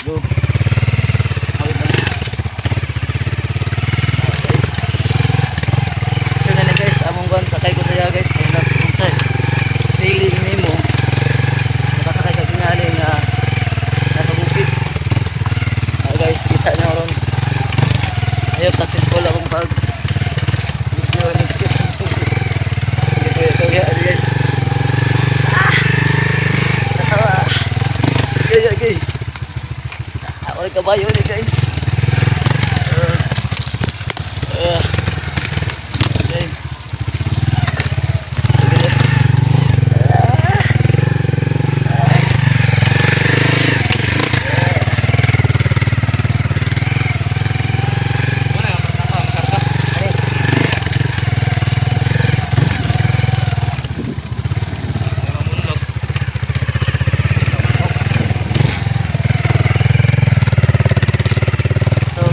go. Awit na. Guys. So na guys, among gun sakay ko saya guys. Kung napunta. Feeling nimo. Nakasakay ka tingali nga nasa bukid. Guys, kita nyo ron. Ayun, successful akong pag video nito. Ito guys. Natawa. Okay. Wala kabayo ni guys. Okay.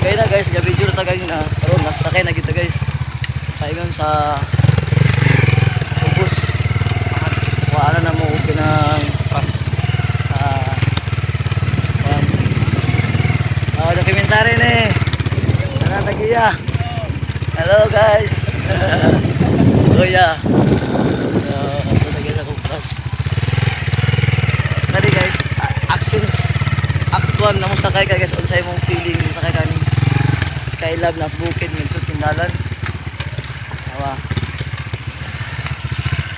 Kaya na guys, gabi juro tagay na karon nagsakay na kita guys. Paingon sa bus. Wala na mo kinang pas. Dokumentary ni. Ana tagiya. Hello guys. Kuya. Ito tagiya sa kumpas. Tadi guys, actions aktual na mo sakay ka guys, unsay mong feeling sakay ka ni Skylab nas bukid midsud tindalan. Awa.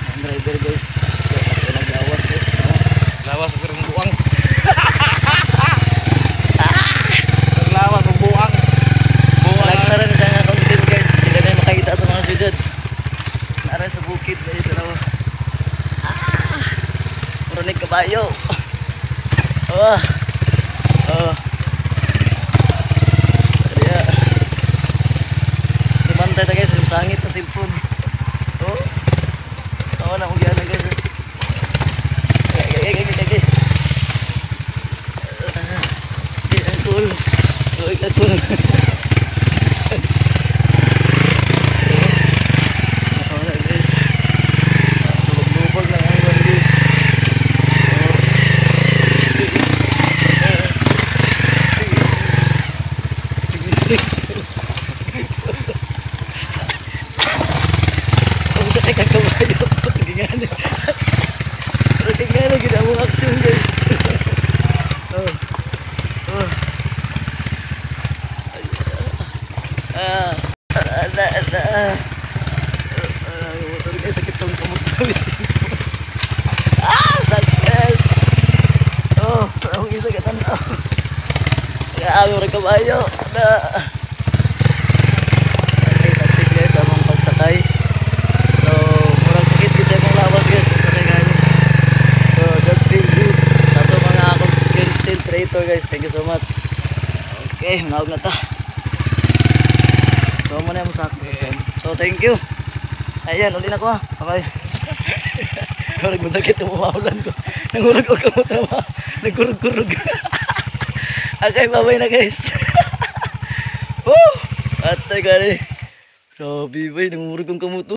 Ang driver guys, naglawas guys. Lawas sa kurang buang. Naglawas ng buang. Nagsaran sa nga content guys, hindi na makakita sa mga siyudad. Nara sa bukid na ito raw. Puro kabayo. Awa. Kaya dimantay ta guys, yung sangit na cellphone. Tawa na kung gyan na guys. Cool. Cool. Lubog lang ang guys. Ang sakit ang kabayo. Tingnan na gina mong action guys. Motor guys, sakit ang kamot. Sakit. Ang isa ka tanaw. Kaya ang kabayo. Okay, success guys among pagsakay. So, murang sakit kita mong lawas guys. So, just feel good. Sa ito mga content creator guys. Thank you so much. Okay, manawag na ta. So, muna yung sakit. So, thank you. Ayan, uli na ko ha. Okay. Nagmasakit yung umaulan ko. Nangurog ko kamot na nagkurug-kurug. Okay, bye-bye na guys. Woo! At tayo ka rin. Grabe ba, nangurog kong kamuto.